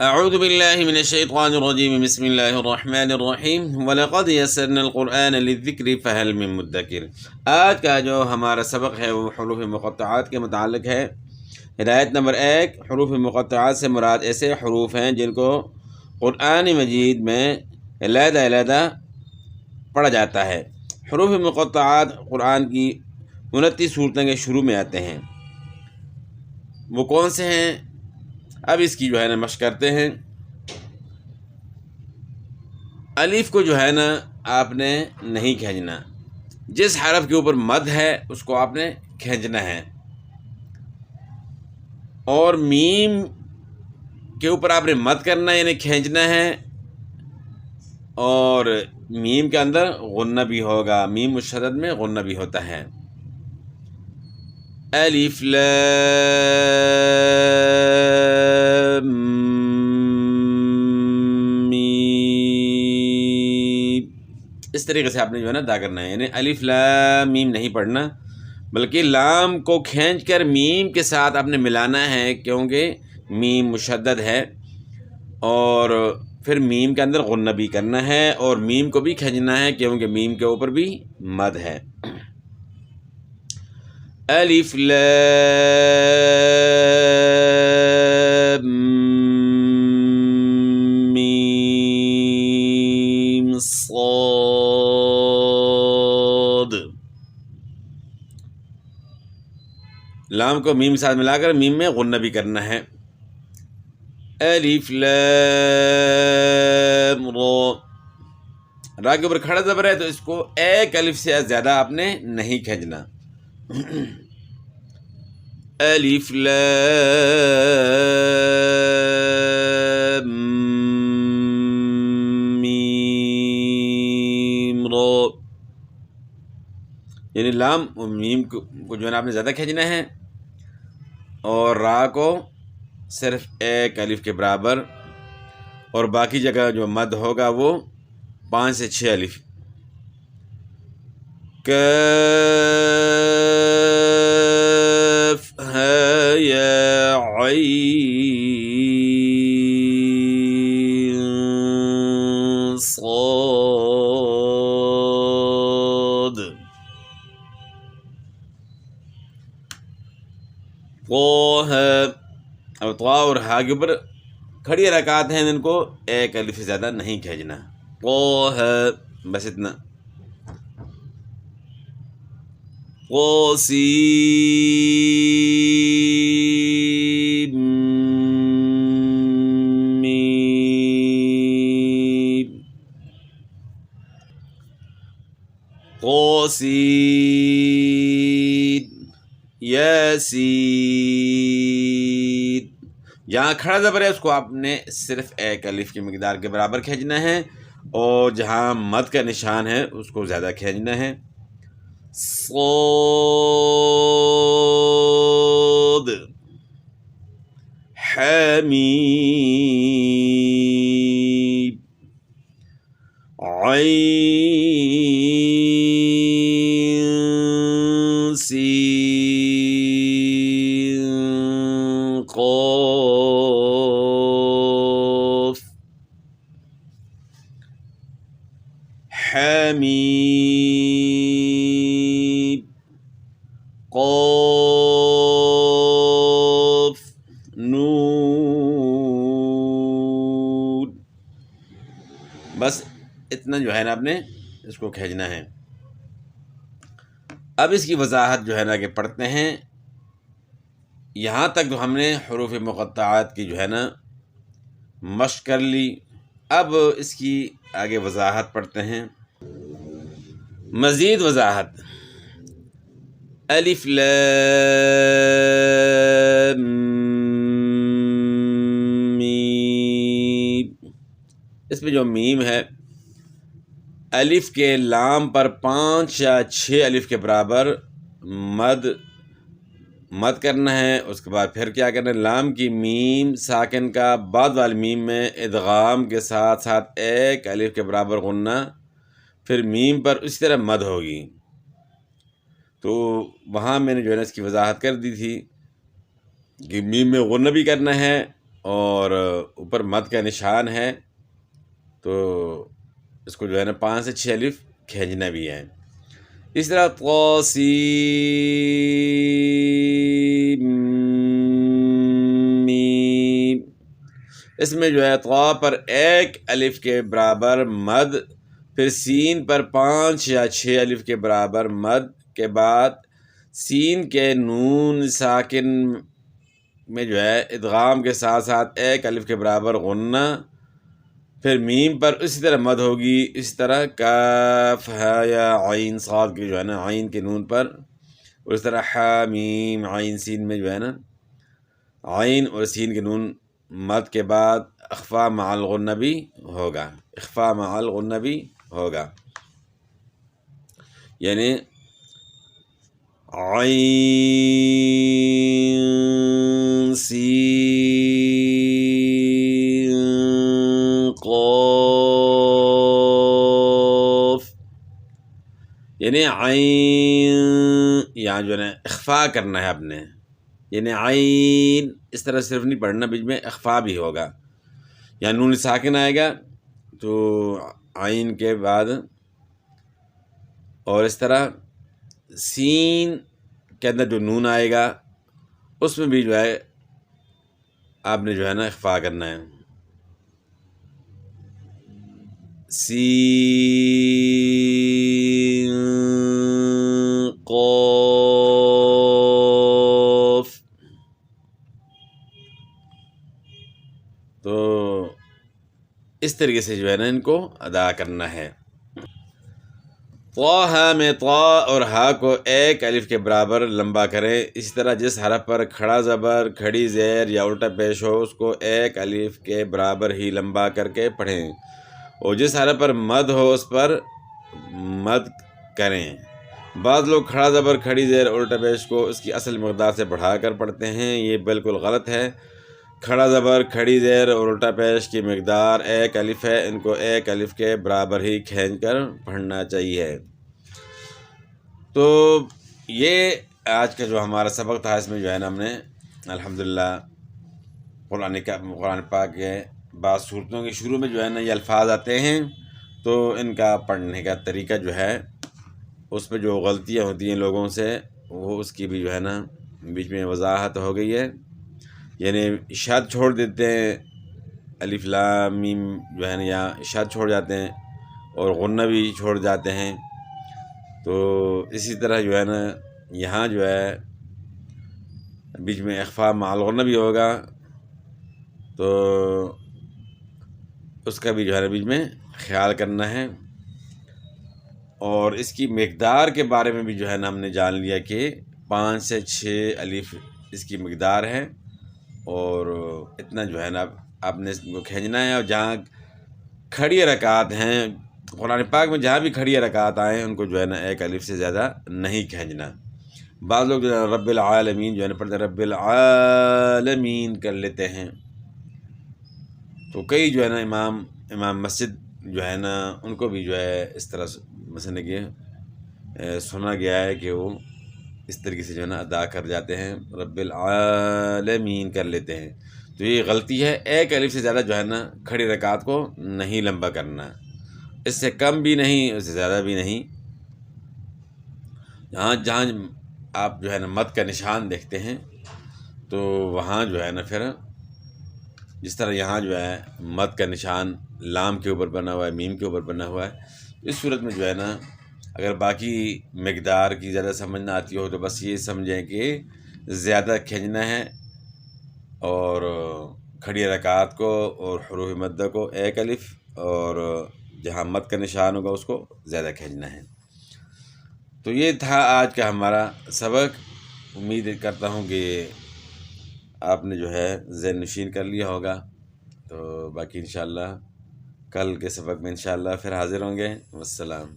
اعوذ باللہ من الشیطان الرجیم بسم اللہ الرحمن الرحیم وَلَقَدْ يَسَّرْنَا الْقُرْآنَ لِلذِّكْرِ فَهَلْ مِن مُدَّكِرٍ۔ آج کا جو ہمارا سبق ہے وہ حروف مقطعات کے متعلق ہے۔ ہدایت نمبر 1، حروف مقطعات سے مراد ایسے حروف ہیں جن کو قرآن مجید میں علیحدہ علیحدہ پڑھا جاتا ہے۔ حروف مقطعات قرآن کی 29 صورتوں کے شروع میں آتے ہیں۔ وہ کون سے ہیں؟ اب اس کی مشق کرتے ہیں۔ الف کو آپ نے نہیں کھینچنا، جس حرف کے اوپر مد ہے اس کو آپ نے کھینچنا ہے، اور میم کے اوپر آپ نے مد کرنا ہے یعنی کھینچنا ہے، اور میم کے اندر غنہ بھی ہوگا، میم مشدد میں غنہ بھی ہوتا ہے۔ الف لام میم، اس طریقے سے آپ نے ادا کرنا ہے، یعنی الف لام میم نہیں پڑھنا، بلکہ لام کو کھینچ کر میم کے ساتھ آپ نے ملانا ہے، کیونکہ میم مشدد ہے، اور پھر میم کے اندر غنہ بھی کرنا ہے، اور میم کو بھی کھینچنا ہے کیونکہ میم کے اوپر بھی مد ہے۔ الف لام میم صاد، لام کو میم کے ساتھ ملا کر میم میں غنہ بھی کرنا ہے۔ الف لام را، را کے اوپر کھڑا زبر ہے تو اس کو ایک الف سے زیادہ آپ نے نہیں کھینچنا۔ الف لام میم را، یعنی لام و میم کو آپ نے زیادہ کھینچنا ہے، اور را کو صرف ایک الف کے برابر، اور باقی جگہ جو مد ہوگا وہ 5 سے 6 الف۔ کاف ہا یا عین صاد، طہ، اب طا اور ہا کے اوپر کھڑی حرکات ہیں، ان کو ایک الف سے زیادہ نہیں کھینچنا۔ طہ، بس اتنا۔ طاسیم میم، طاسین یاسین، جہاں کھڑا زبر ہے اس کو آپ نے صرف ایک الف کی مقدار کے برابر کھینچنا ہے، اور جہاں مد کا نشان ہے اس کو زیادہ کھینچنا ہے۔ صاد حمیم عین سین قاف حمیم قاف نون، بس اتنا آپ نے اس کو کھینچنا ہے۔ اب اس کی وضاحت کہ پڑھتے ہیں۔ یہاں تک تو ہم نے حروف مقطعات کی مشق کر لی، اب اس کی آگے وضاحت پڑھتے ہیں، مزید وضاحت۔ الف لام میم، اس میں جو میم ہے الف کے لام پر 5 یا 6 الف کے برابر مد کرنا ہے، اس کے بعد پھر کیا کرنا ہے، لام کی میم ساکن کا بعد والی میم میں ادغام کے ساتھ ساتھ ایک الف کے برابر غنہ، پھر میم پر اسی طرح مد ہوگی۔ تو وہاں میں نے اس کی وضاحت کر دی تھی کہ میم میں غنہ بھی کرنا ہے اور اوپر مد کا نشان ہے، تو اس کو جو ہے نا 5 سے 6 الف کھینچنا بھی ہے۔ اس طرح طاسیم میم، اس میں جو ہے طا پر 1 الف کے برابر مد، پھر سین پر 5 یا 6 الف کے برابر مد کے بعد سین کے نون ساکن میں جو ہے ادغام کے ساتھ ساتھ 1 الف کے برابر غنہ، پھر میم پر اسی طرح مد ہوگی، اسی طرح کاف ہا یا عین صاد کی جو ہے نا عین کے نون پر، اور اس طرح حا میم عین سین میں جو ہے نا عین اور سین کے نون مد کے بعد اخفا مع الغنہ بھی ہوگا، اخفا مع الغنہ بھی ہوگا، یعنی عین سین قاف، یعنی عین یہاں جو ہے نا اخفا کرنا ہے اپنے، یعنی عین اس طرح صرف نہیں پڑھنا، بیچ میں اخفا بھی ہوگا، یہاں نون ساکن آئے گا تو عین کے بعد، اور اس طرح سین کے اندر جو نون آئے گا اس میں بھی جو ہے آپ نے جو ہے نا اخفا کرنا ہے، سین قاف، تو اس طریقے سے جو ہے نا ان کو ادا کرنا ہے۔ طٰ میں طا اور ہا کو 1 الف کے برابر لمبا کریں، اسی طرح جس حرف پر کھڑا زبر، کھڑی زیر یا الٹا پیش ہو اس کو 1 الف کے برابر ہی لمبا کر کے پڑھیں، اور جس حرف پر مد ہو اس پر مد کریں۔ بعض لوگ کھڑا زبر، کھڑی زیر، الٹا پیش کو اس کی اصل مقدار سے بڑھا کر پڑھتے ہیں، یہ بالکل غلط ہے۔ کھڑا زبر، کھڑی زیر اور الٹا پیش کی مقدار 1 الف ہے، ان کو 1 الف کے برابر ہی کھینچ کر پڑھنا چاہیے۔ تو یہ آج کا جو ہمارا سبق تھا، اس میں جو ہے نا ہم نے الحمدللہ قرآن پاک کے بعض صورتوں کے شروع میں جو ہے نا یہ الفاظ آتے ہیں، تو ان کا پڑھنے کا طریقہ جو ہے اس پہ جو غلطیاں ہوتی ہیں لوگوں سے، وہ اس کی بھی جو ہے نا بیچ میں وضاحت ہو گئی ہے، یعنی اشاد چھوڑ دیتے ہیں، الف لام میم جو ہے نا یہاں اشاد چھوڑ جاتے ہیں، اور غنہ بھی چھوڑ جاتے ہیں، تو اسی طرح جو ہے نا یہاں جو ہے بیچ میں اخفا مع الغنہ بھی ہوگا، تو اس کا بھی جو ہے نا بیچ میں خیال کرنا ہے۔ اور اس کی مقدار کے بارے میں بھی جو ہے نا ہم نے جان لیا کہ 5 سے 6 الف اس کی مقدار ہے، اور اتنا جو ہے نا آپ نے اس کو کھینچنا ہے، اور جہاں کھڑی رکعات ہیں قرآن پاک میں، جہاں بھی کھڑی رکعات آئیں ان کو جو ہے نا 1 الف سے زیادہ نہیں کھینچنا۔ بعض لوگ جو ہے رب العالمین جو ہے نا پڑھتے رب العالمین کر لیتے ہیں، تو کئی جو ہے نا امام مسجد جو ہے نا ان کو بھی جو ہے اس طرح مثلا کہ سنا گیا ہے کہ وہ اس طریقے سے جو ہے نا ادا کر جاتے ہیں، رب العالمین کر لیتے ہیں، تو یہ غلطی ہے۔ 1 الف سے زیادہ جو ہے نا کھڑی رکعت کو نہیں لمبا کرنا، اس سے کم بھی نہیں، اس سے زیادہ بھی نہیں۔ جہاں آپ جو ہے نا مد کا نشان دیکھتے ہیں، تو وہاں جو ہے نا پھر جس طرح یہاں جو ہے مد کا نشان لام کے اوپر بنا ہوا ہے، میم کے اوپر بنا ہوا ہے، اس صورت میں جو ہے نا اگر باقی مقدار کی زیادہ سمجھ نہ آتی ہو تو بس یہ سمجھیں کہ زیادہ کھینچنا ہے، اور کھڑی رکعات کو اور حروف مدہ کو 1 الف، اور جہاں مد کا نشان ہوگا اس کو زیادہ کھینچنا ہے۔ تو یہ تھا آج کا ہمارا سبق، امید کرتا ہوں کہ آپ نے جو ہے ذہن نشین کر لیا ہوگا، تو باقی انشاءاللہ کل کے سبق میں انشاءاللہ پھر حاضر ہوں گے۔ والسلام۔